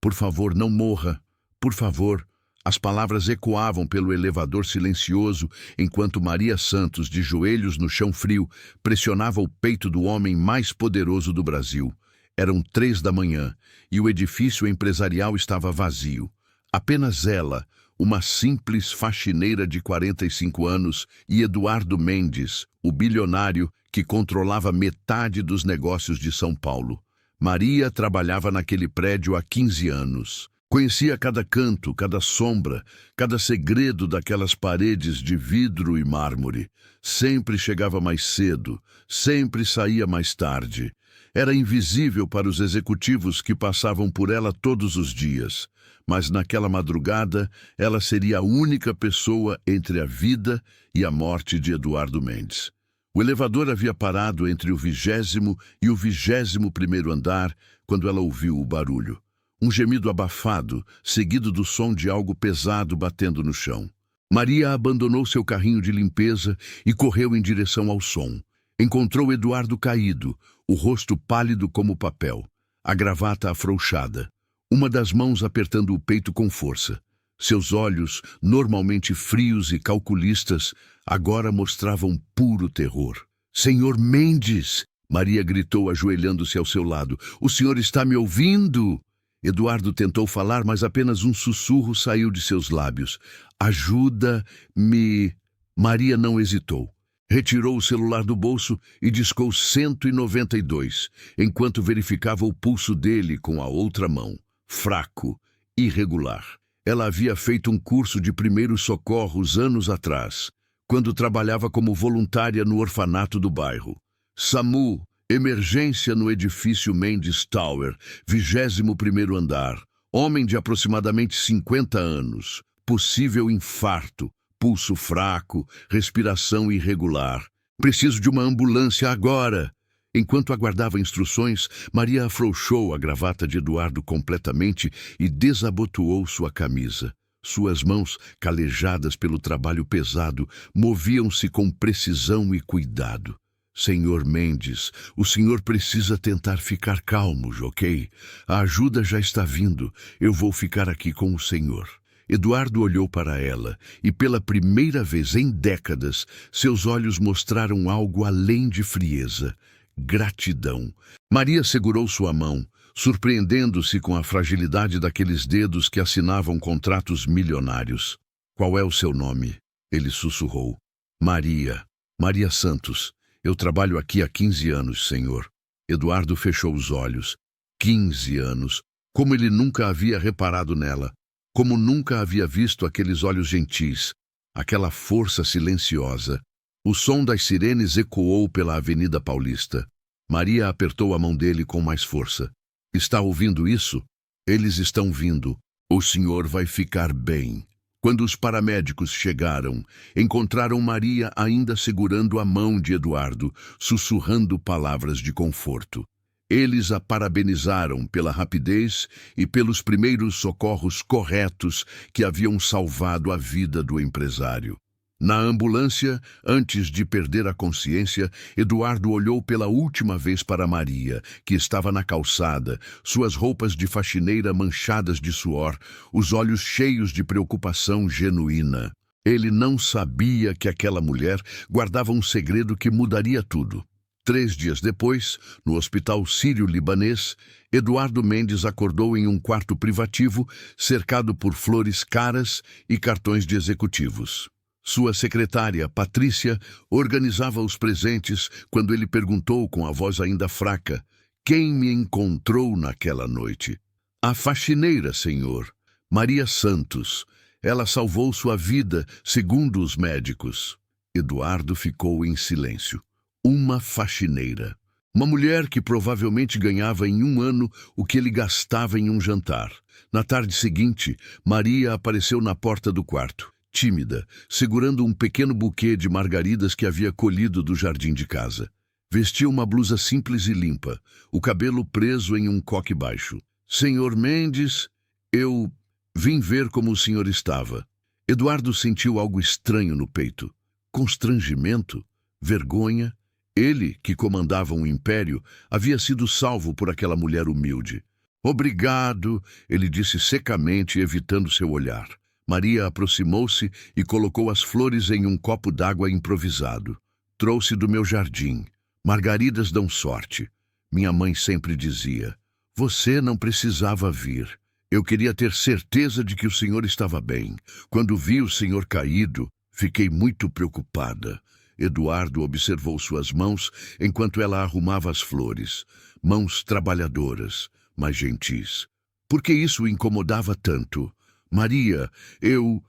Por favor, não morra. Por favor. As palavras ecoavam pelo elevador silencioso, enquanto Maria Santos, de joelhos no chão frio, pressionava o peito do homem mais poderoso do Brasil. Eram 3 da manhã, e o edifício empresarial estava vazio. Apenas ela, uma simples faxineira de 45 anos, e Eduardo Mendes, o bilionário que controlava metade dos negócios de São Paulo. Maria trabalhava naquele prédio há 15 anos. Conhecia cada canto, cada sombra, cada segredo daquelas paredes de vidro e mármore. Sempre chegava mais cedo, sempre saía mais tarde. Era invisível para os executivos que passavam por ela todos os dias. Mas naquela madrugada, ela seria a única pessoa entre a vida e a morte de Eduardo Mendes. O elevador havia parado entre o 20º e o 21º andar quando ela ouviu o barulho. Um gemido abafado, seguido do som de algo pesado batendo no chão. Maria abandonou seu carrinho de limpeza e correu em direção ao som. Encontrou Eduardo caído, o rosto pálido como papel, a gravata afrouxada, uma das mãos apertando o peito com força. Seus olhos, normalmente frios e calculistas, agora mostravam puro terror. "Senhor Mendes!" Maria gritou, ajoelhando-se ao seu lado. "O senhor está me ouvindo?" Eduardo tentou falar, mas apenas um sussurro saiu de seus lábios. "Ajuda-me." Maria não hesitou. Retirou o celular do bolso e discou 192, enquanto verificava o pulso dele com a outra mão. Fraco, irregular. Ela havia feito um curso de primeiros socorros anos atrás, quando trabalhava como voluntária no orfanato do bairro. SAMU. Emergência no edifício Mendes Tower, 21º andar. Homem de aproximadamente 50 anos. Possível infarto, pulso fraco, respiração irregular. "Preciso de uma ambulância agora." Enquanto aguardava instruções, Maria afrouxou a gravata de Eduardo completamente e desabotoou sua camisa. Suas mãos, calejadas pelo trabalho pesado, moviam-se com precisão e cuidado. "Senhor Mendes, o senhor precisa tentar ficar calmo, ok? A ajuda já está vindo. Eu vou ficar aqui com o senhor." Eduardo olhou para ela e, pela primeira vez em décadas, seus olhos mostraram algo além de frieza. Gratidão. Maria segurou sua mão, surpreendendo-se com a fragilidade daqueles dedos que assinavam contratos milionários. "Qual é o seu nome?" ele sussurrou. "Maria. Maria Santos. Eu trabalho aqui há 15 anos, senhor." Eduardo fechou os olhos. 15 anos. Como ele nunca havia reparado nela. Como nunca havia visto aqueles olhos gentis. Aquela força silenciosa. O som das sirenes ecoou pela Avenida Paulista. Maria apertou a mão dele com mais força. "Está ouvindo isso? Eles estão vindo. O senhor vai ficar bem." Quando os paramédicos chegaram, encontraram Maria ainda segurando a mão de Eduardo, sussurrando palavras de conforto. Eles a parabenizaram pela rapidez e pelos primeiros socorros corretos que haviam salvado a vida do empresário. Na ambulância, antes de perder a consciência, Eduardo olhou pela última vez para Maria, que estava na calçada, suas roupas de faxineira manchadas de suor, os olhos cheios de preocupação genuína. Ele não sabia que aquela mulher guardava um segredo que mudaria tudo. 3 dias depois, no Hospital Sírio-Libanês, Eduardo Mendes acordou em um quarto privativo, cercado por flores caras e cartões de executivos. Sua secretária, Patrícia, organizava os presentes quando ele perguntou com a voz ainda fraca: "Quem me encontrou naquela noite?" "A faxineira, senhor. Maria Santos. Ela salvou sua vida, segundo os médicos." Eduardo ficou em silêncio. Uma faxineira. Uma mulher que provavelmente ganhava em um ano o que ele gastava em um jantar. Na tarde seguinte, Maria apareceu na porta do quarto. Tímida, segurando um pequeno buquê de margaridas que havia colhido do jardim de casa. Vestia uma blusa simples e limpa, o cabelo preso em um coque baixo. "Senhor Mendes, eu vim ver como o senhor estava." Eduardo sentiu algo estranho no peito. Constrangimento, vergonha. Ele, que comandava um império, havia sido salvo por aquela mulher humilde. Obrigado, ele disse secamente, evitando seu olhar. Maria aproximou-se e colocou as flores em um copo d'água improvisado. Trouxe do meu jardim. Margaridas dão sorte. Minha mãe sempre dizia: você não precisava vir. Eu queria ter certeza de que o senhor estava bem. Quando vi o senhor caído, fiquei muito preocupada. Eduardo observou suas mãos enquanto ela arrumava as flores. Mãos trabalhadoras, mas gentis. Por que isso o incomodava tanto? Maria, eu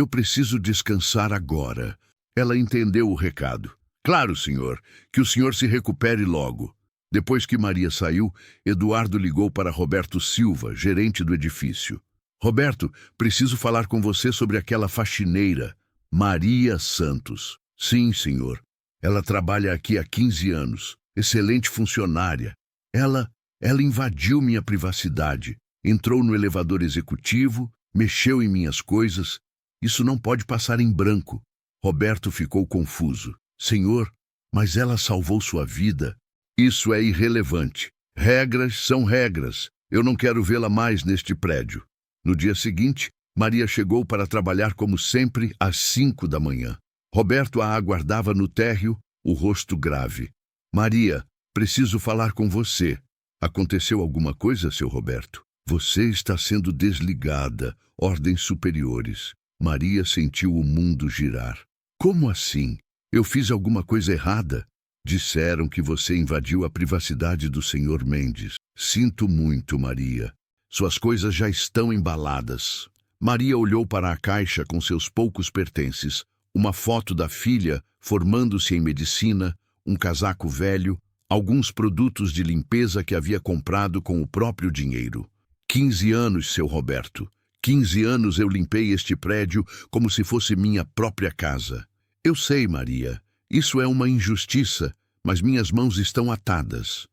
preciso descansar agora. Ela entendeu o recado. Claro, senhor, que o senhor se recupere logo. Depois que Maria saiu, Eduardo ligou para Roberto Silva, gerente do edifício. Roberto, preciso falar com você sobre aquela faxineira, Maria Santos. Sim, senhor. Ela trabalha aqui há 15 anos. Excelente funcionária. Ela invadiu minha privacidade. Entrou no elevador executivo, mexeu em minhas coisas. Isso não pode passar em branco. Roberto ficou confuso. Senhor, mas ela salvou sua vida. Isso é irrelevante. Regras são regras. Eu não quero vê-la mais neste prédio. No dia seguinte, Maria chegou para trabalhar como sempre às 5 da manhã. Roberto a aguardava no térreo, o rosto grave. Maria, preciso falar com você. Aconteceu alguma coisa, seu Roberto? Você está sendo desligada. Ordens superiores. Maria sentiu o mundo girar. Como assim? Eu fiz alguma coisa errada? Disseram que você invadiu a privacidade do Sr. Mendes. Sinto muito, Maria. Suas coisas já estão embaladas. Maria olhou para a caixa com seus poucos pertences. Uma foto da filha, formando-se em medicina, um casaco velho, alguns produtos de limpeza que havia comprado com o próprio dinheiro. 15 anos, seu Roberto. 15 anos eu limpei este prédio como se fosse minha própria casa. Eu sei, Maria. Isso é uma injustiça, mas minhas mãos estão atadas.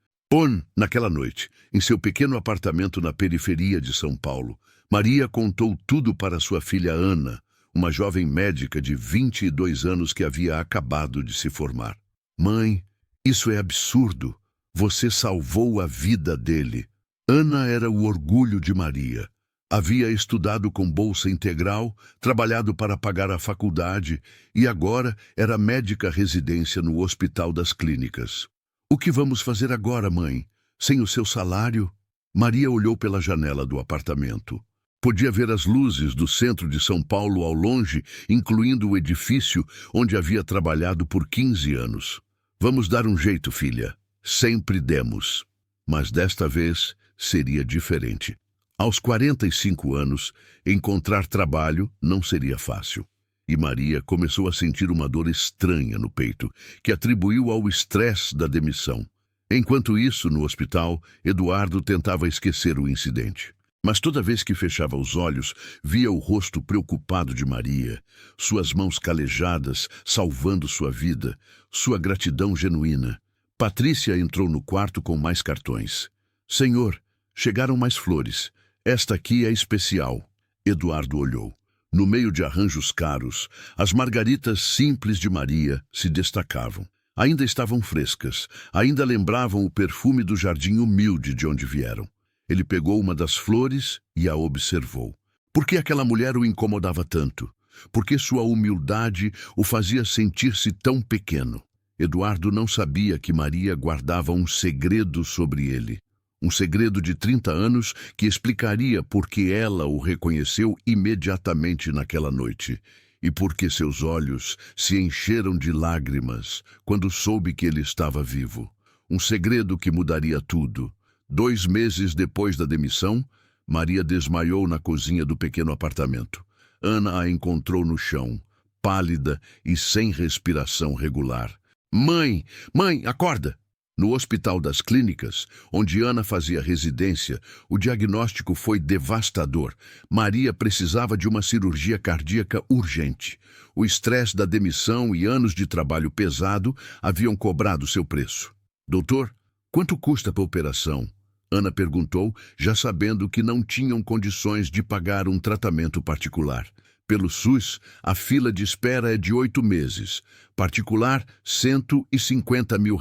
Naquela noite, em seu pequeno apartamento na periferia de São Paulo, Maria contou tudo para sua filha Ana, uma jovem médica de 22 anos que havia acabado de se formar. Mãe, isso é absurdo. Você salvou a vida dele. Ana era o orgulho de Maria. Havia estudado com bolsa integral, trabalhado para pagar a faculdade e agora era médica residência no Hospital das Clínicas. O que vamos fazer agora, mãe? Sem o seu salário? Maria olhou pela janela do apartamento. Podia ver as luzes do centro de São Paulo ao longe, incluindo o edifício onde havia trabalhado por 15 anos. Vamos dar um jeito, filha. Sempre demos. Mas desta vez seria diferente. Aos 45 anos, encontrar trabalho não seria fácil. E Maria começou a sentir uma dor estranha no peito, que atribuiu ao estresse da demissão. Enquanto isso, no hospital, Eduardo tentava esquecer o incidente. Mas toda vez que fechava os olhos, via o rosto preocupado de Maria, suas mãos calejadas, salvando sua vida, sua gratidão genuína. Patrícia entrou no quarto com mais cartões. Senhor, chegaram mais flores. Esta aqui é especial. Eduardo olhou. No meio de arranjos caros, as margaritas simples de Maria se destacavam. Ainda estavam frescas, ainda lembravam o perfume do jardim humilde de onde vieram. Ele pegou uma das flores e a observou. Por que aquela mulher o incomodava tanto? Por que sua humildade o fazia sentir-se tão pequeno? Eduardo não sabia que Maria guardava um segredo sobre ele. Um segredo de 30 anos que explicaria por que ela o reconheceu imediatamente naquela noite e por que seus olhos se encheram de lágrimas quando soube que ele estava vivo. Um segredo que mudaria tudo. 2 meses depois da demissão, Maria desmaiou na cozinha do pequeno apartamento. Ana a encontrou no chão, pálida e sem respiração regular. Mãe, acorda! No Hospital das Clínicas, onde Ana fazia residência, o diagnóstico foi devastador. Maria precisava de uma cirurgia cardíaca urgente. O estresse da demissão e anos de trabalho pesado haviam cobrado seu preço. Doutor, quanto custa a operação? Ana perguntou, já sabendo que não tinham condições de pagar um tratamento particular. Pelo SUS, a fila de espera é de 8 meses. Particular, R$150 mil.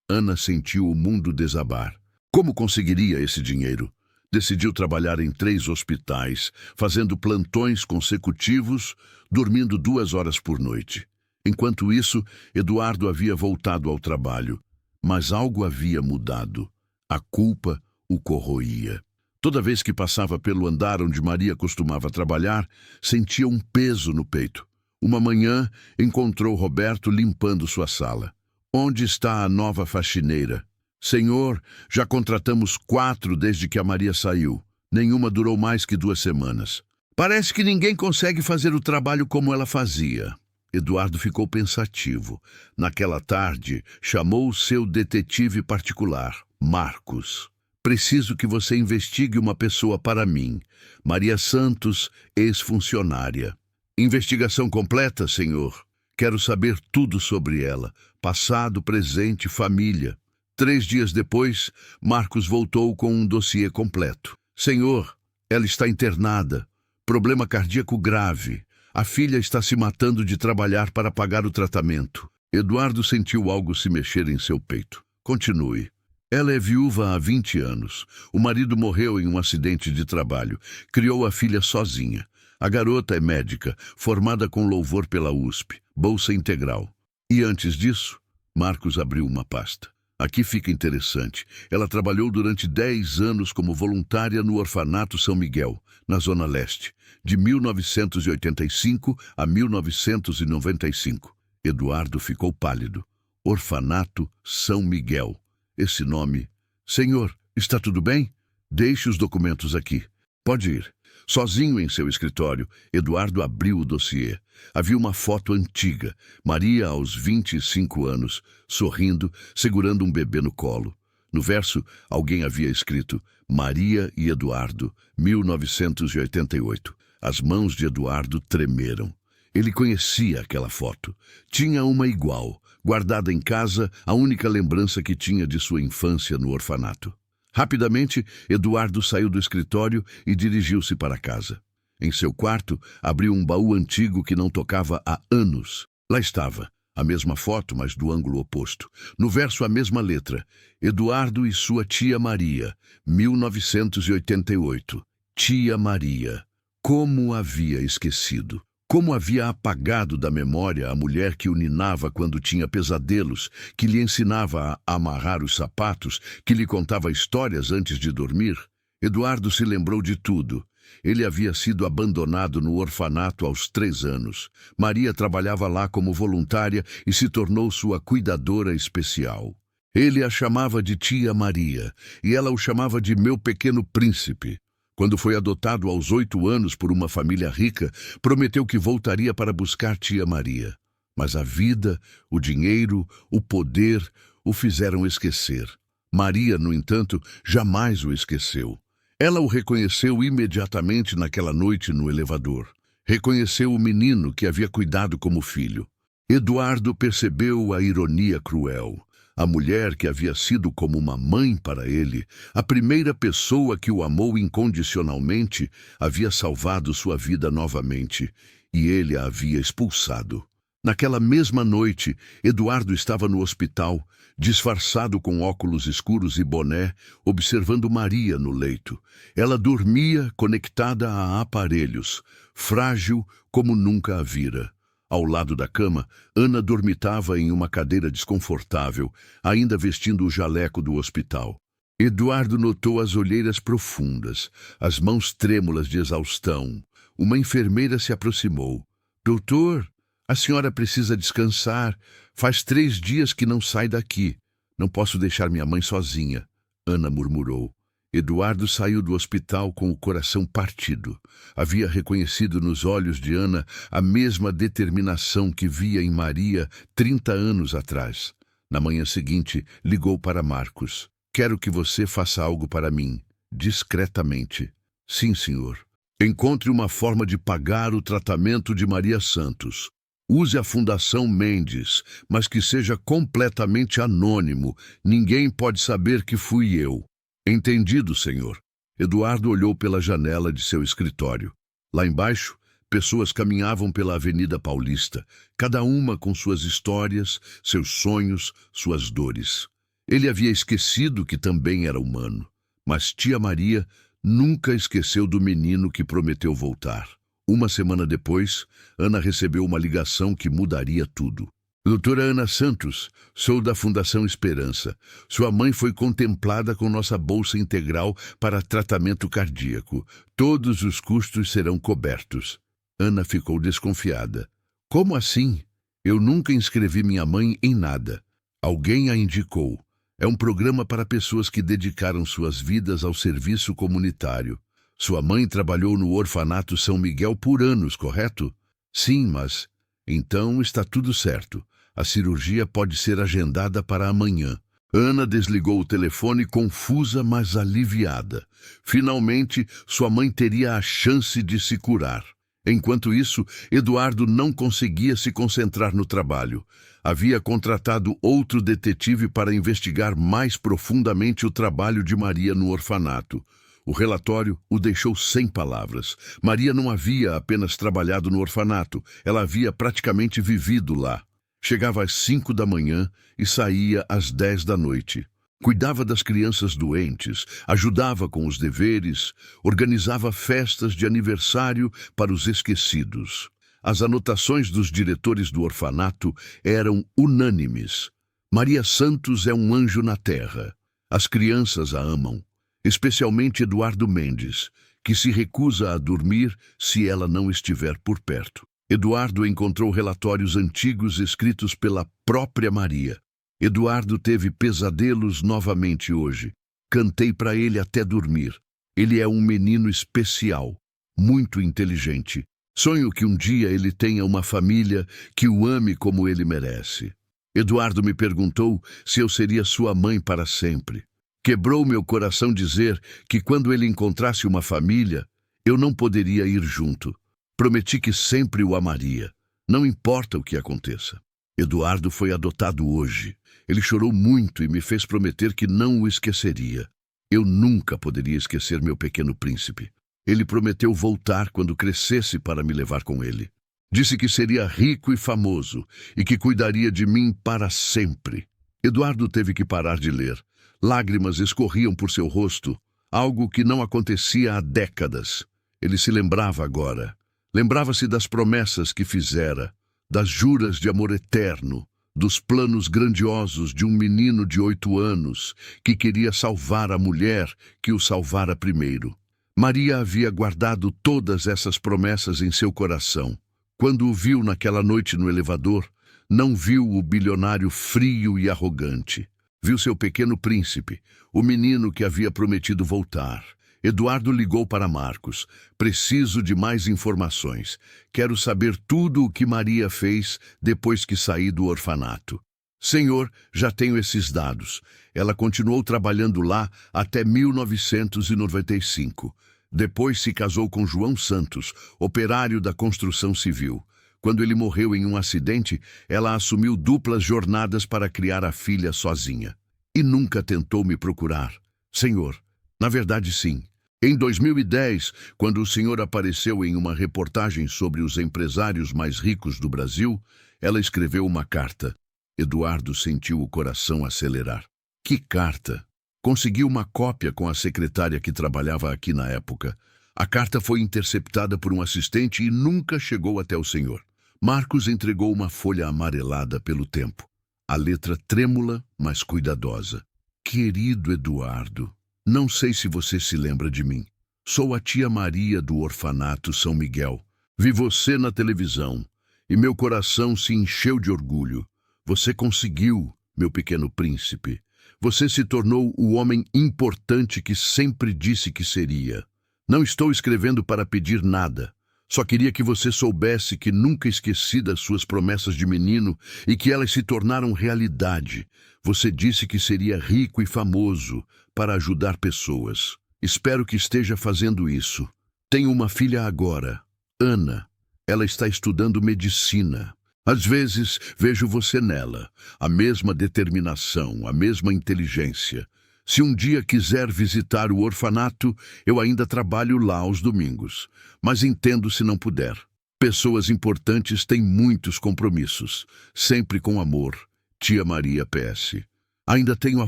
Ana sentiu o mundo desabar. Como conseguiria esse dinheiro? Decidiu trabalhar em 3 hospitais, fazendo plantões consecutivos, dormindo 2 horas por noite. Enquanto isso, Eduardo havia voltado ao trabalho, mas algo havia mudado. A culpa o corroía. Toda vez que passava pelo andar onde Maria costumava trabalhar, sentia um peso no peito. Uma manhã, encontrou Roberto limpando sua sala. Onde está a nova faxineira? Senhor, já contratamos 4 desde que a Maria saiu. Nenhuma durou mais que 2 semanas. Parece que ninguém consegue fazer o trabalho como ela fazia. Eduardo ficou pensativo. Naquela tarde, chamou seu detetive particular, Marcos. Preciso que você investigue uma pessoa para mim. Maria Santos, ex-funcionária. Investigação completa, senhor. Quero saber tudo sobre ela. Passado, presente, família. 3 dias depois, Marcos voltou com um dossiê completo. Senhor, ela está internada. Problema cardíaco grave. A filha está se matando de trabalhar para pagar o tratamento. Eduardo sentiu algo se mexer em seu peito. Continue. Ela é viúva há 20 anos. O marido morreu em um acidente de trabalho. Criou a filha sozinha. A garota é médica, formada com louvor pela USP, bolsa integral. E antes disso, Marcos abriu uma pasta. Aqui fica interessante. Ela trabalhou durante 10 anos como voluntária no Orfanato São Miguel, na Zona Leste, de 1985 a 1995. Eduardo ficou pálido. Orfanato São Miguel. Esse nome... Senhor, está tudo bem? Deixe os documentos aqui. Pode ir. Sozinho em seu escritório, Eduardo abriu o dossiê. Havia uma foto antiga, Maria aos 25 anos, sorrindo, segurando um bebê no colo. No verso, alguém havia escrito Maria e Eduardo, 1988. As mãos de Eduardo tremeram. Ele conhecia aquela foto. Tinha uma igual, guardada em casa, a única lembrança que tinha de sua infância no orfanato. Rapidamente, Eduardo saiu do escritório e dirigiu-se para casa. Em seu quarto, abriu um baú antigo que não tocava há anos. Lá estava, a mesma foto, mas do ângulo oposto. No verso, a mesma letra. Eduardo e sua tia Maria, 1988. Tia Maria. Como havia esquecido? Como havia apagado da memória a mulher que o ninava quando tinha pesadelos, que lhe ensinava a amarrar os sapatos, que lhe contava histórias antes de dormir? Eduardo se lembrou de tudo. Ele havia sido abandonado no orfanato aos 3 anos. Maria trabalhava lá como voluntária e se tornou sua cuidadora especial. Ele a chamava de tia Maria, e ela o chamava de meu pequeno príncipe. Quando foi adotado aos 8 anos por uma família rica, prometeu que voltaria para buscar tia Maria. Mas a vida, o dinheiro, o poder o fizeram esquecer. Maria, no entanto, jamais o esqueceu. Ela o reconheceu imediatamente naquela noite no elevador. Reconheceu o menino que havia cuidado como filho. Eduardo percebeu a ironia cruel. A mulher que havia sido como uma mãe para ele, a primeira pessoa que o amou incondicionalmente, havia salvado sua vida novamente, e ele a havia expulsado. Naquela mesma noite, Eduardo estava no hospital, disfarçado com óculos escuros e boné, observando Maria no leito. Ela dormia conectada a aparelhos, frágil como nunca a vira. Ao lado da cama, Ana dormitava em uma cadeira desconfortável, ainda vestindo o jaleco do hospital. Eduardo notou as olheiras profundas, as mãos trêmulas de exaustão. Uma enfermeira se aproximou. Doutor, a senhora precisa descansar. Faz 3 dias que não sai daqui. Não posso deixar minha mãe sozinha, Ana murmurou. Eduardo saiu do hospital com o coração partido. Havia reconhecido nos olhos de Ana a mesma determinação que via em Maria 30 anos atrás. Na manhã seguinte, ligou para Marcos. Quero que você faça algo para mim, discretamente. Sim, senhor. Encontre uma forma de pagar o tratamento de Maria Santos. Use a Fundação Mendes, mas que seja completamente anônimo. Ninguém pode saber que fui eu. Entendido, senhor. Eduardo olhou pela janela de seu escritório. Lá embaixo, pessoas caminhavam pela Avenida Paulista, cada uma com suas histórias, seus sonhos, suas dores. Ele havia esquecido que também era humano. Mas tia Maria nunca esqueceu do menino que prometeu voltar. Uma semana depois, Ana recebeu uma ligação que mudaria tudo. Doutora Ana Santos, sou da Fundação Esperança. Sua mãe foi contemplada com nossa bolsa integral para tratamento cardíaco. Todos os custos serão cobertos. Ana ficou desconfiada. Como assim? Eu nunca inscrevi minha mãe em nada. Alguém a indicou. É um programa para pessoas que dedicaram suas vidas ao serviço comunitário. Sua mãe trabalhou no orfanato São Miguel por anos, correto? Sim, mas... Então está tudo certo. A cirurgia pode ser agendada para amanhã. Ana desligou o telefone confusa, mas aliviada. Finalmente, sua mãe teria a chance de se curar. Enquanto isso, Eduardo não conseguia se concentrar no trabalho. Havia contratado outro detetive para investigar mais profundamente o trabalho de Maria no orfanato. O relatório o deixou sem palavras. Maria não havia apenas trabalhado no orfanato, ela havia praticamente vivido lá. Chegava às 5 da manhã e saía às 10 da noite. Cuidava das crianças doentes, ajudava com os deveres, organizava festas de aniversário para os esquecidos. As anotações dos diretores do orfanato eram unânimes. Maria Santos é um anjo na terra. As crianças a amam, especialmente Eduardo Mendes, que se recusa a dormir se ela não estiver por perto. Eduardo encontrou relatórios antigos escritos pela própria Maria. Eduardo teve pesadelos novamente hoje. Cantei para ele até dormir. Ele é um menino especial, muito inteligente. Sonho que um dia ele tenha uma família que o ame como ele merece. Eduardo me perguntou se eu seria sua mãe para sempre. Quebrou meu coração dizer que quando ele encontrasse uma família, eu não poderia ir junto. Prometi que sempre o amaria, não importa o que aconteça. Eduardo foi adotado hoje. Ele chorou muito e me fez prometer que não o esqueceria. Eu nunca poderia esquecer meu pequeno príncipe. Ele prometeu voltar quando crescesse para me levar com ele. Disse que seria rico e famoso e que cuidaria de mim para sempre. Eduardo teve que parar de ler. Lágrimas escorriam por seu rosto, algo que não acontecia há décadas. Ele se lembrava agora. Lembrava-se das promessas que fizera, das juras de amor eterno, dos planos grandiosos de um menino de 8 anos que queria salvar a mulher que o salvara primeiro. Maria havia guardado todas essas promessas em seu coração. Quando o viu naquela noite no elevador, não viu o bilionário frio e arrogante. Viu seu pequeno príncipe, o menino que havia prometido voltar. Eduardo ligou para Marcos. Preciso de mais informações. Quero saber tudo o que Maria fez depois que saí do orfanato. Senhor, já tenho esses dados. Ela continuou trabalhando lá até 1995. Depois se casou com João Santos, operário da construção civil. Quando ele morreu em um acidente, ela assumiu duplas jornadas para criar a filha sozinha. E nunca tentou me procurar. Senhor, na verdade sim. Em 2010, quando o senhor apareceu em uma reportagem sobre os empresários mais ricos do Brasil, ela escreveu uma carta. Eduardo sentiu o coração acelerar. Que carta? Consegui uma cópia com a secretária que trabalhava aqui na época. A carta foi interceptada por um assistente e nunca chegou até o senhor. Marcos entregou uma folha amarelada pelo tempo. A letra trêmula, mas cuidadosa. Querido Eduardo, não sei se você se lembra de mim. Sou a tia Maria do orfanato São Miguel. Vi você na televisão e meu coração se encheu de orgulho. Você conseguiu, meu pequeno príncipe. Você se tornou o homem importante que sempre disse que seria. Não estou escrevendo para pedir nada. Só queria que você soubesse que nunca esqueci das suas promessas de menino e que elas se tornaram realidade. Você disse que seria rico e famoso para ajudar pessoas. Espero que esteja fazendo isso. Tenho uma filha agora, Ana. Ela está estudando medicina. Às vezes vejo você nela, a mesma determinação, a mesma inteligência. Se um dia quiser visitar o orfanato, eu ainda trabalho lá aos domingos, mas entendo se não puder. Pessoas importantes têm muitos compromissos, sempre com amor. Tia Maria PS. Ainda tenho a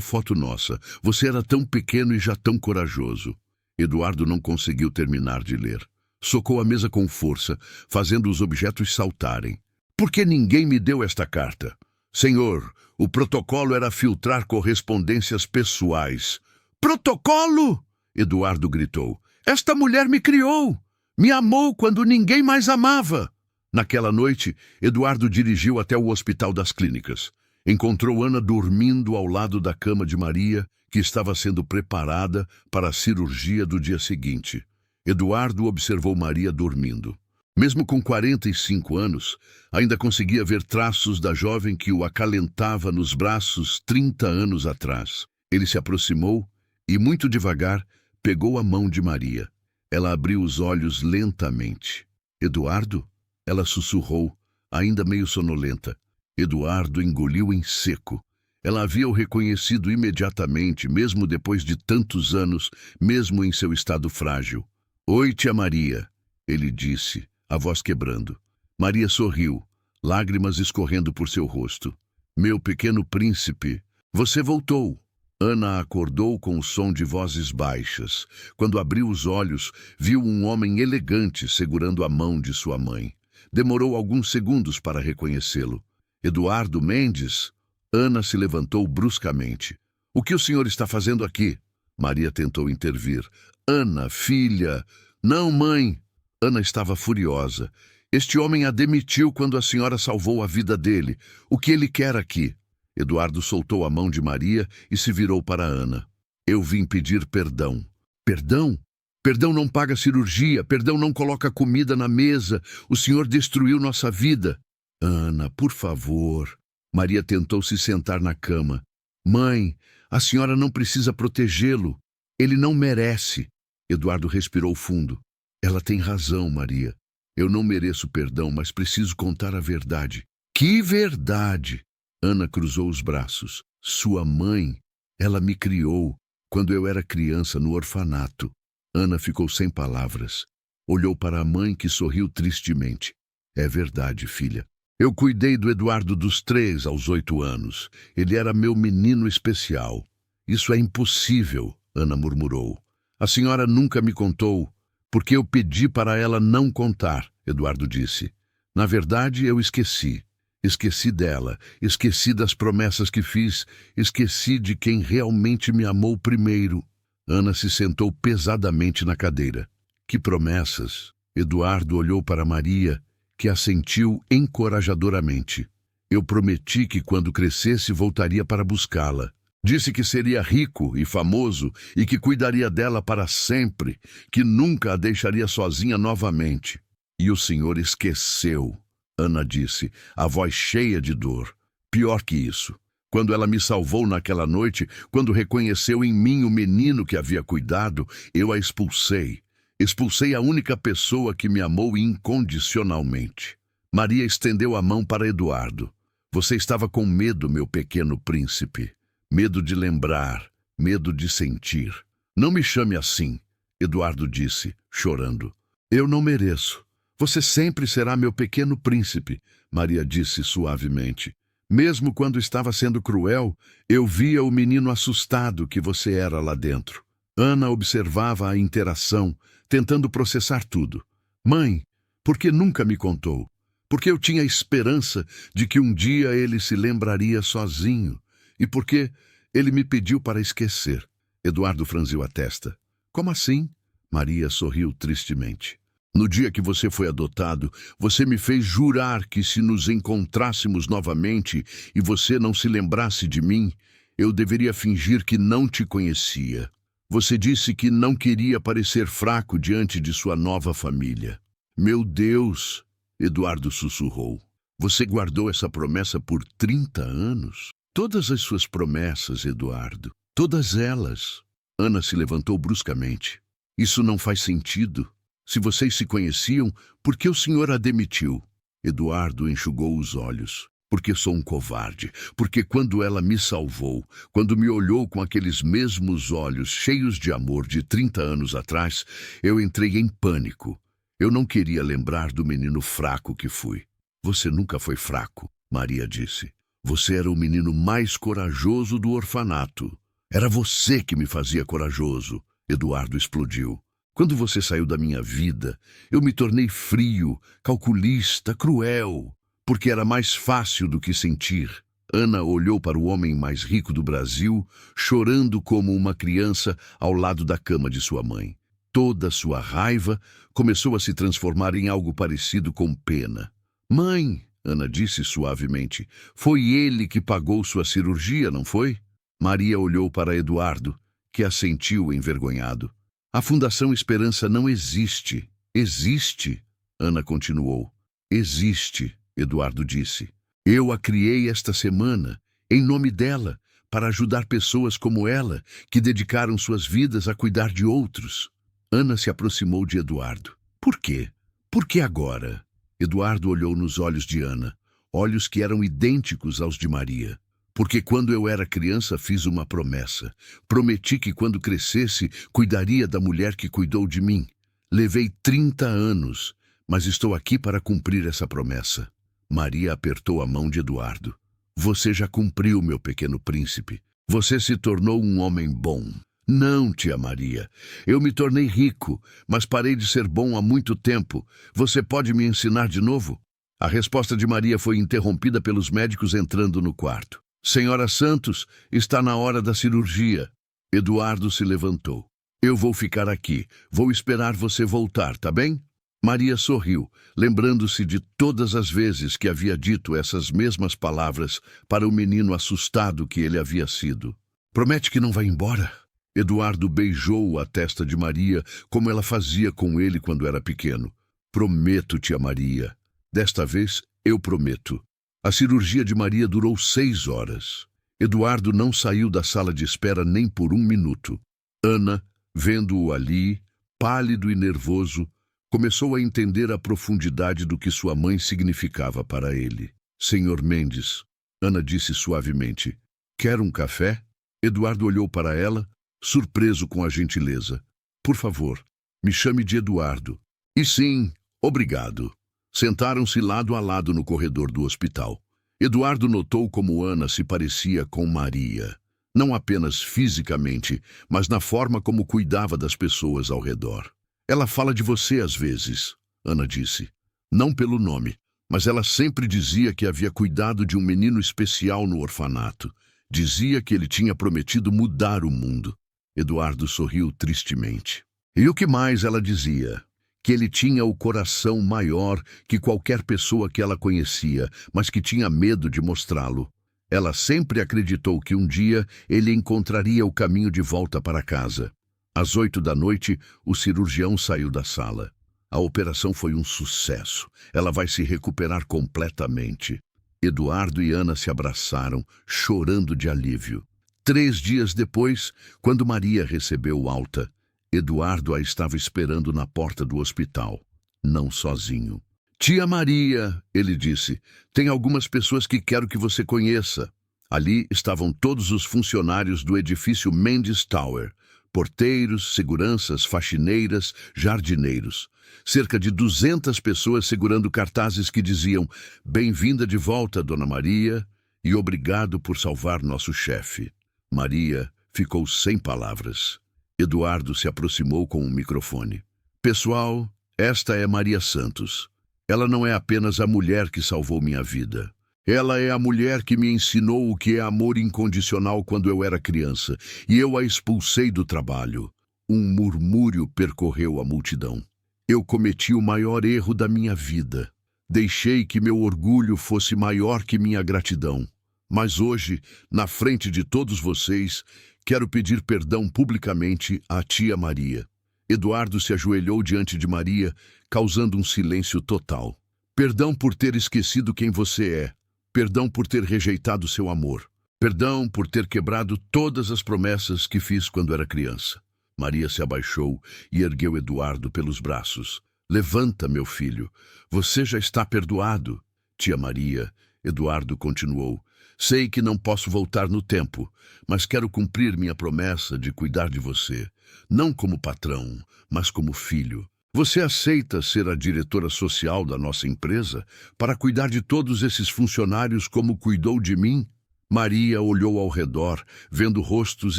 foto nossa. Você era tão pequeno e já tão corajoso. Eduardo não conseguiu terminar de ler. Socou a mesa com força, fazendo os objetos saltarem. Por que ninguém me deu esta carta? Senhor, o protocolo era filtrar correspondências pessoais. Protocolo? Eduardo gritou. Esta mulher me criou! Me amou quando ninguém mais amava! Naquela noite, Eduardo dirigiu até o Hospital das Clínicas. Encontrou Ana dormindo ao lado da cama de Maria, que estava sendo preparada para a cirurgia do dia seguinte. Eduardo observou Maria dormindo. Mesmo com 45 anos, ainda conseguia ver traços da jovem que o acalentava nos braços 30 anos atrás. Ele se aproximou e, muito devagar, pegou a mão de Maria. Ela abriu os olhos lentamente. Eduardo? Ela sussurrou, ainda meio sonolenta. Eduardo engoliu em seco. Ela havia o reconhecido imediatamente, mesmo depois de tantos anos, mesmo em seu estado frágil. Oi, tia Maria, ele disse, a voz quebrando. Maria sorriu, lágrimas escorrendo por seu rosto. Meu pequeno príncipe, você voltou. Ana acordou com o som de vozes baixas. Quando abriu os olhos, viu um homem elegante segurando a mão de sua mãe. Demorou alguns segundos para reconhecê-lo. Eduardo Mendes? Ana se levantou bruscamente. O que o senhor está fazendo aqui? Maria tentou intervir. Ana, filha... Não, mãe. Ana estava furiosa. Este homem a demitiu quando a senhora salvou a vida dele. O que ele quer aqui? Eduardo soltou a mão de Maria e se virou para Ana. Eu vim pedir perdão. Perdão? Perdão não paga cirurgia, perdão não coloca comida na mesa. O senhor destruiu nossa vida. Ana, por favor. Maria tentou se sentar na cama. Mãe, a senhora não precisa protegê-lo. Ele não merece. Eduardo respirou fundo. Ela tem razão, Maria. Eu não mereço perdão, mas preciso contar a verdade. Que verdade? Ana cruzou os braços. Sua mãe, ela me criou quando eu era criança no orfanato. Ana ficou sem palavras. Olhou para a mãe que sorriu tristemente. É verdade, filha. Eu cuidei do Eduardo dos 3 aos 8 anos. Ele era meu menino especial. Isso é impossível, Ana murmurou. A senhora nunca me contou, porque eu pedi para ela não contar, Eduardo disse. Na verdade, eu esqueci. Esqueci dela, esqueci das promessas que fiz, esqueci de quem realmente me amou primeiro. Ana se sentou pesadamente na cadeira. Que promessas? Eduardo olhou para Maria, que assentiu encorajadoramente. Eu prometi que quando crescesse voltaria para buscá-la. Disse que seria rico e famoso e que cuidaria dela para sempre, que nunca a deixaria sozinha novamente. E o senhor esqueceu, Ana disse, a voz cheia de dor. Pior que isso. Quando ela me salvou naquela noite, quando reconheceu em mim o menino que havia cuidado, eu a expulsei. Expulsei a única pessoa que me amou incondicionalmente. Maria estendeu a mão para Eduardo. Você estava com medo, meu pequeno príncipe. Medo de lembrar, medo de sentir. Não me chame assim, Eduardo disse, chorando. Eu não mereço. Você sempre será meu pequeno príncipe, Maria disse suavemente. Mesmo quando estava sendo cruel, eu via o menino assustado que você era lá dentro. Ana observava a interação, tentando processar tudo. Mãe, por que nunca me contou? Porque eu tinha esperança de que um dia ele se lembraria sozinho. E porque ele me pediu para esquecer. Eduardo franziu a testa. Como assim? Maria sorriu tristemente. No dia que você foi adotado, você me fez jurar que se nos encontrássemos novamente e você não se lembrasse de mim, eu deveria fingir que não te conhecia. Você disse que não queria parecer fraco diante de sua nova família. Meu Deus, Eduardo sussurrou. Você guardou essa promessa por 30 anos? Todas as suas promessas, Eduardo. Todas elas. Ana se levantou bruscamente. Isso não faz sentido. Se vocês se conheciam, por que o senhor a demitiu? Eduardo enxugou os olhos. Porque sou um covarde. Porque quando ela me salvou, quando me olhou com aqueles mesmos olhos cheios de amor de 30 anos atrás, eu entrei em pânico. Eu não queria lembrar do menino fraco que fui. Você nunca foi fraco, Maria disse. Você era o menino mais corajoso do orfanato. Era você que me fazia corajoso. Eduardo explodiu. Quando você saiu da minha vida, eu me tornei frio, calculista, cruel, porque era mais fácil do que sentir. Ana olhou para o homem mais rico do Brasil, chorando como uma criança ao lado da cama de sua mãe. Toda sua raiva começou a se transformar em algo parecido com pena. Mãe, Ana disse suavemente, foi ele que pagou sua cirurgia, não foi? Maria olhou para Eduardo, que assentiu envergonhado. A Fundação Esperança não existe. Existe, Ana continuou. Existe, Eduardo disse. Eu a criei esta semana, em nome dela, para ajudar pessoas como ela, que dedicaram suas vidas a cuidar de outros. Ana se aproximou de Eduardo. Por quê? Por que agora? Eduardo olhou nos olhos de Ana, olhos que eram idênticos aos de Maria. Porque quando eu era criança fiz uma promessa. Prometi que quando crescesse, cuidaria da mulher que cuidou de mim. Levei 30 anos, mas estou aqui para cumprir essa promessa. Maria apertou a mão de Eduardo. Você já cumpriu, meu pequeno príncipe. Você se tornou um homem bom. Não, tia Maria. Eu me tornei rico, mas parei de ser bom há muito tempo. Você pode me ensinar de novo? A resposta de Maria foi interrompida pelos médicos entrando no quarto. Senhora Santos, está na hora da cirurgia. Eduardo se levantou. Eu vou ficar aqui. Vou esperar você voltar, tá bem? Maria sorriu, lembrando-se de todas as vezes que havia dito essas mesmas palavras para o menino assustado que ele havia sido. Promete que não vai embora? Eduardo beijou a testa de Maria como ela fazia com ele quando era pequeno. Prometo, tia Maria. Desta vez, eu prometo. A cirurgia de Maria durou 6 horas. Eduardo não saiu da sala de espera nem por 1 minuto. Ana, vendo-o ali, pálido e nervoso, começou a entender a profundidade do que sua mãe significava para ele. Senhor Mendes, Ana disse suavemente, quer um café? Eduardo olhou para ela, surpreso com a gentileza. Por favor, me chame de Eduardo. E sim, obrigado. Sentaram-se lado a lado no corredor do hospital. Eduardo notou como Ana se parecia com Maria, não apenas fisicamente, mas na forma como cuidava das pessoas ao redor. Ela fala de você às vezes, Ana disse. Não pelo nome, mas ela sempre dizia que havia cuidado de um menino especial no orfanato. Dizia que ele tinha prometido mudar o mundo. Eduardo sorriu tristemente. E o que mais ela dizia? Que ele tinha o coração maior que qualquer pessoa que ela conhecia, mas que tinha medo de mostrá-lo. Ela sempre acreditou que um dia ele encontraria o caminho de volta para casa. Às 8 da noite, o cirurgião saiu da sala. A operação foi um sucesso. Ela vai se recuperar completamente. Eduardo e Ana se abraçaram, chorando de alívio. 3 dias depois, quando Maria recebeu alta, Eduardo a estava esperando na porta do hospital, não sozinho. Tia Maria, ele disse, tem algumas pessoas que quero que você conheça. Ali estavam todos os funcionários do edifício Mendes Tower, porteiros, seguranças, faxineiras, jardineiros. Cerca de 200 pessoas segurando cartazes que diziam bem-vinda de volta, Dona Maria, e obrigado por salvar nosso chefe. Maria ficou sem palavras. Eduardo se aproximou com um microfone. Pessoal, esta é Maria Santos. Ela não é apenas a mulher que salvou minha vida. Ela é a mulher que me ensinou o que é amor incondicional quando eu era criança, e eu a expulsei do trabalho. Um murmúrio percorreu a multidão. Eu cometi o maior erro da minha vida. Deixei que meu orgulho fosse maior que minha gratidão. Mas hoje, na frente de todos vocês, quero pedir perdão publicamente à tia Maria. Eduardo se ajoelhou diante de Maria, causando um silêncio total. Perdão por ter esquecido quem você é. Perdão por ter rejeitado seu amor. Perdão por ter quebrado todas as promessas que fiz quando era criança. Maria se abaixou e ergueu Eduardo pelos braços. Levanta, meu filho. Você já está perdoado. Tia Maria, Eduardo continuou. Sei que não posso voltar no tempo, mas quero cumprir minha promessa de cuidar de você. Não como patrão, mas como filho. Você aceita ser a diretora social da nossa empresa para cuidar de todos esses funcionários como cuidou de mim? Maria olhou ao redor, vendo rostos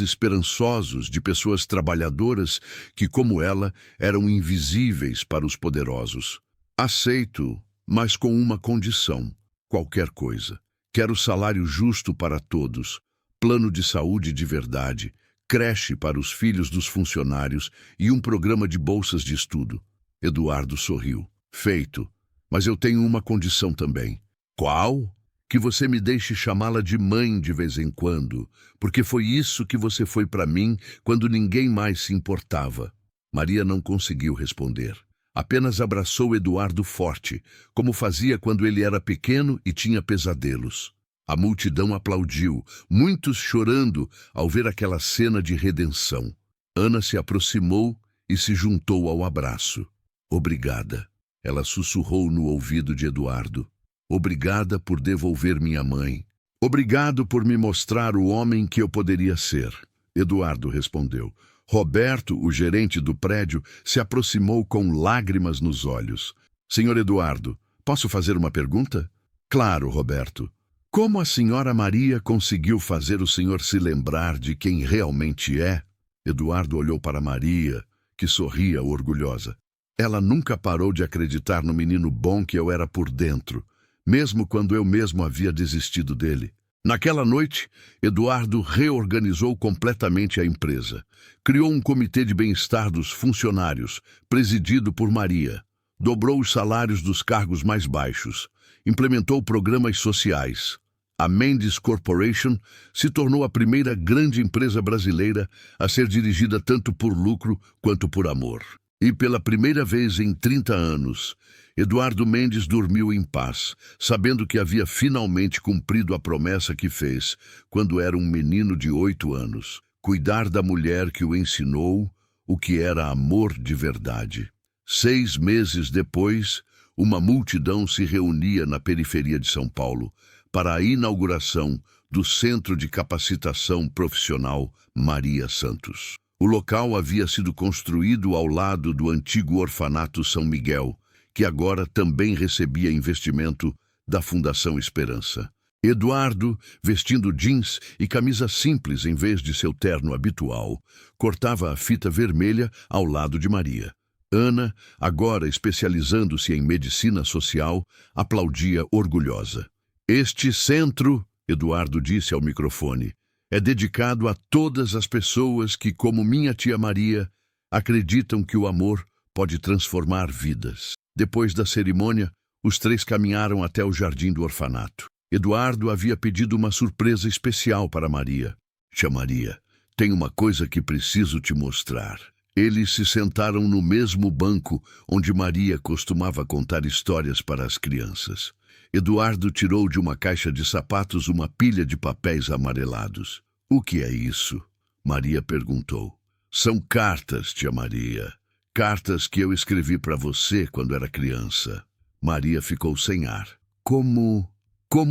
esperançosos de pessoas trabalhadoras que, como ela, eram invisíveis para os poderosos. Aceito, mas com uma condição: qualquer coisa. Quero salário justo para todos, plano de saúde de verdade, creche para os filhos dos funcionários e um programa de bolsas de estudo. Eduardo sorriu. Feito, mas eu tenho uma condição também. Qual? Que você me deixe chamá-la de mãe de vez em quando, porque foi isso que você foi para mim quando ninguém mais se importava. Maria não conseguiu responder. Apenas abraçou Eduardo forte, como fazia quando ele era pequeno e tinha pesadelos. A multidão aplaudiu, muitos chorando ao ver aquela cena de redenção. Ana se aproximou e se juntou ao abraço. Obrigada, ela sussurrou no ouvido de Eduardo. Obrigada por devolver minha mãe. Obrigado por me mostrar o homem que eu poderia ser. Eduardo respondeu. Roberto, o gerente do prédio, se aproximou com lágrimas nos olhos. Senhor Eduardo, posso fazer uma pergunta? Claro, Roberto. Como a senhora Maria conseguiu fazer o senhor se lembrar de quem realmente é? Eduardo olhou para Maria, que sorria orgulhosa. Ela nunca parou de acreditar no menino bom que eu era por dentro, mesmo quando eu mesmo havia desistido dele. Naquela noite, Eduardo reorganizou completamente a empresa. Criou um comitê de bem-estar dos funcionários, presidido por Maria. Dobrou os salários dos cargos mais baixos. Implementou programas sociais. A Mendes Corporation se tornou a primeira grande empresa brasileira a ser dirigida tanto por lucro quanto por amor. E pela primeira vez em 30 anos, Eduardo Mendes dormiu em paz, sabendo que havia finalmente cumprido a promessa que fez quando era um menino de 8 anos, cuidar da mulher que o ensinou o que era amor de verdade. 6 meses depois, uma multidão se reunia na periferia de São Paulo para a inauguração do Centro de Capacitação Profissional Maria Santos. O local havia sido construído ao lado do antigo orfanato São Miguel, que agora também recebia investimento da Fundação Esperança. Eduardo, vestindo jeans e camisa simples em vez de seu terno habitual, cortava a fita vermelha ao lado de Maria. Ana, agora especializando-se em medicina social, aplaudia orgulhosa. Este centro, Eduardo disse ao microfone, é dedicado a todas as pessoas que, como minha tia Maria, acreditam que o amor pode transformar vidas. Depois da cerimônia, os 3 caminharam até o jardim do orfanato. Eduardo havia pedido uma surpresa especial para Maria. Tia Maria, tem uma coisa que preciso te mostrar. Eles se sentaram no mesmo banco onde Maria costumava contar histórias para as crianças. Eduardo tirou de uma caixa de sapatos uma pilha de papéis amarelados. O que é isso? Maria perguntou. São cartas, tia Maria. Cartas que eu escrevi para você quando era criança. Maria ficou sem ar. Como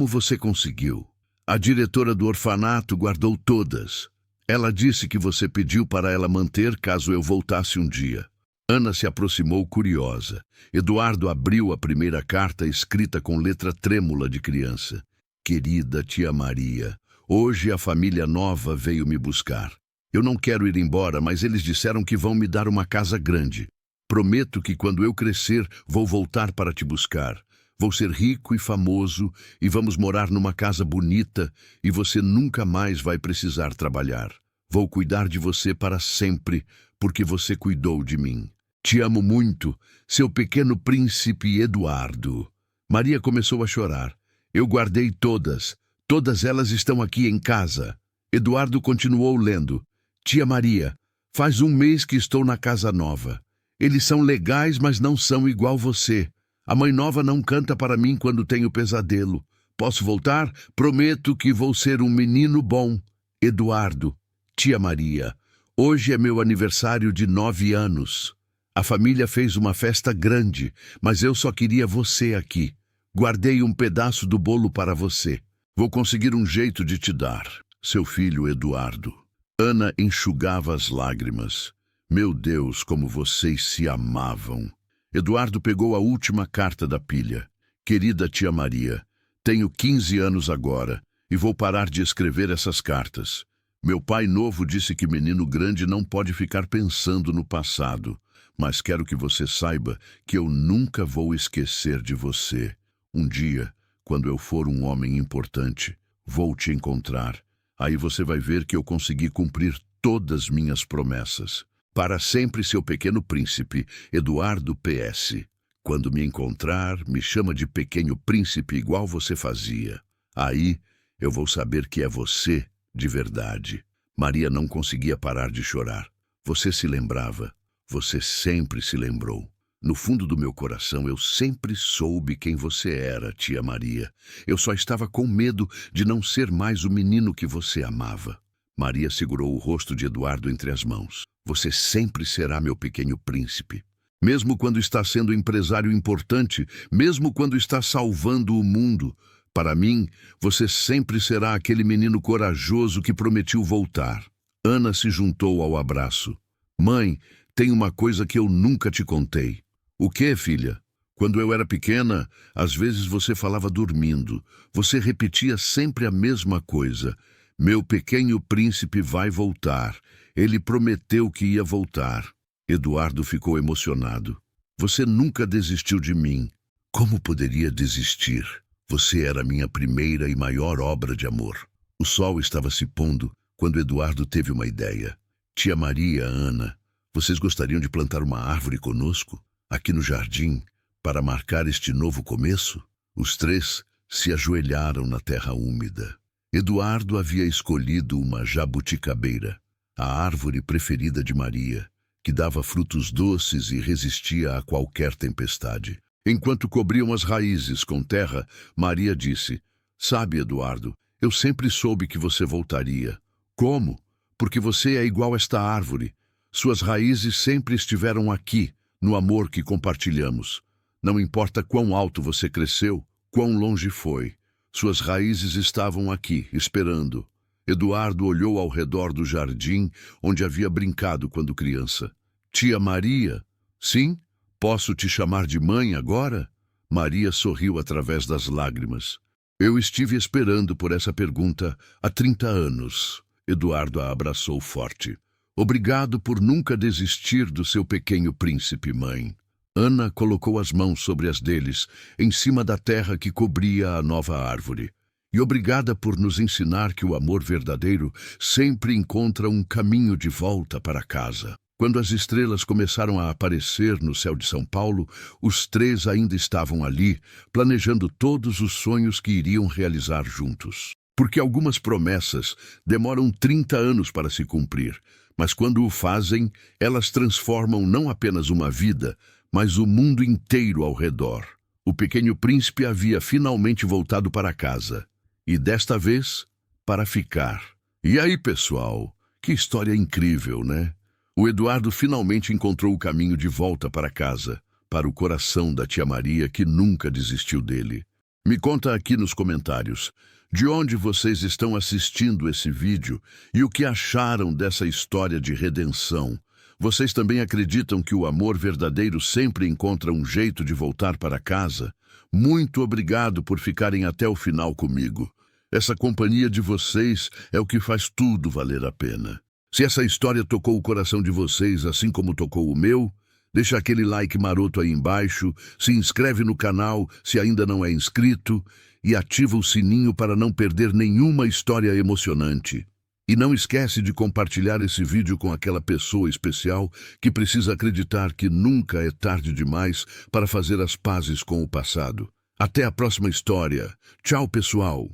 você conseguiu? A diretora do orfanato guardou todas. Ela disse que você pediu para ela manter caso eu voltasse um dia. Ana se aproximou curiosa. Eduardo abriu a primeira carta escrita com letra trêmula de criança. Querida tia Maria, hoje a família nova veio me buscar. Eu não quero ir embora, mas eles disseram que vão me dar uma casa grande. Prometo que quando eu crescer, vou voltar para te buscar. Vou ser rico e famoso e vamos morar numa casa bonita e você nunca mais vai precisar trabalhar. Vou cuidar de você para sempre, porque você cuidou de mim. Te amo muito, seu pequeno príncipe Eduardo. Maria começou a chorar. Eu guardei todas. Todas elas estão aqui em casa. Eduardo continuou lendo. Tia Maria, faz 1 mês que estou na casa nova. Eles são legais, mas não são igual você. A mãe nova não canta para mim quando tenho pesadelo. Posso voltar? Prometo que vou ser um menino bom. Eduardo, tia Maria, hoje é meu aniversário de 9 anos. A família fez uma festa grande, mas eu só queria você aqui. Guardei um pedaço do bolo para você. Vou conseguir um jeito de te dar, seu filho Eduardo. Ana enxugava as lágrimas. Meu Deus, como vocês se amavam. Eduardo pegou a última carta da pilha. Querida tia Maria, tenho 15 anos agora e vou parar de escrever essas cartas. Meu pai novo disse que menino grande não pode ficar pensando no passado, mas quero que você saiba que eu nunca vou esquecer de você. Um dia, quando eu for um homem importante, vou te encontrar. Aí você vai ver que eu consegui cumprir todas minhas promessas. Para sempre, seu pequeno príncipe, Eduardo PS. Quando me encontrar, me chama de pequeno príncipe igual você fazia. Aí eu vou saber que é você de verdade. Maria não conseguia parar de chorar. Você se lembrava. Você sempre se lembrou. No fundo do meu coração, eu sempre soube quem você era, tia Maria. Eu só estava com medo de não ser mais o menino que você amava. Maria segurou o rosto de Eduardo entre as mãos. Você sempre será meu pequeno príncipe. Mesmo quando está sendo empresário importante, mesmo quando está salvando o mundo, para mim, você sempre será aquele menino corajoso que prometeu voltar. Ana se juntou ao abraço. Mãe, tem uma coisa que eu nunca te contei. O quê, filha? Quando eu era pequena, às vezes você falava dormindo. Você repetia sempre a mesma coisa. Meu pequeno príncipe vai voltar. Ele prometeu que ia voltar. Eduardo ficou emocionado. Você nunca desistiu de mim. Como poderia desistir? Você era minha primeira e maior obra de amor. O sol estava se pondo quando Eduardo teve uma ideia. Tia Maria, Ana, vocês gostariam de plantar uma árvore conosco, aqui no jardim, para marcar este novo começo? Os três se ajoelharam na terra úmida. Eduardo havia escolhido uma jabuticabeira, a árvore preferida de Maria, que dava frutos doces e resistia a qualquer tempestade. Enquanto cobriam as raízes com terra, Maria disse: Sabe, Eduardo, eu sempre soube que você voltaria. Como? Porque você é igual a esta árvore. Suas raízes sempre estiveram aqui, no amor que compartilhamos. Não importa quão alto você cresceu, quão longe foi. Suas raízes estavam aqui, esperando. Eduardo olhou ao redor do jardim onde havia brincado quando criança. Tia Maria? Sim? Posso te chamar de mãe agora? Maria sorriu através das lágrimas. Eu estive esperando por essa pergunta há 30 anos. Eduardo a abraçou forte. Obrigado por nunca desistir do seu pequeno príncipe, mãe. Ana colocou as mãos sobre as deles, em cima da terra que cobria a nova árvore. E obrigada por nos ensinar que o amor verdadeiro sempre encontra um caminho de volta para casa. Quando as estrelas começaram a aparecer no céu de São Paulo, os três ainda estavam ali, planejando todos os sonhos que iriam realizar juntos. Porque algumas promessas demoram 30 anos para se cumprir, mas quando o fazem, elas transformam não apenas uma vida, mas o mundo inteiro ao redor. O pequeno príncipe havia finalmente voltado para casa. E desta vez, para ficar. E aí, pessoal? Que história incrível, né? O Eduardo finalmente encontrou o caminho de volta para casa, para o coração da tia Maria que nunca desistiu dele. Me conta aqui nos comentários de onde vocês estão assistindo esse vídeo e o que acharam dessa história de redenção. Vocês também acreditam que o amor verdadeiro sempre encontra um jeito de voltar para casa? Muito obrigado por ficarem até o final comigo. Essa companhia de vocês é o que faz tudo valer a pena. Se essa história tocou o coração de vocês assim como tocou o meu, deixa aquele like maroto aí embaixo, se inscreve no canal se ainda não é inscrito e ativa o sininho para não perder nenhuma história emocionante. E não esquece de compartilhar esse vídeo com aquela pessoa especial que precisa acreditar que nunca é tarde demais para fazer as pazes com o passado. Até a próxima história. Tchau, pessoal!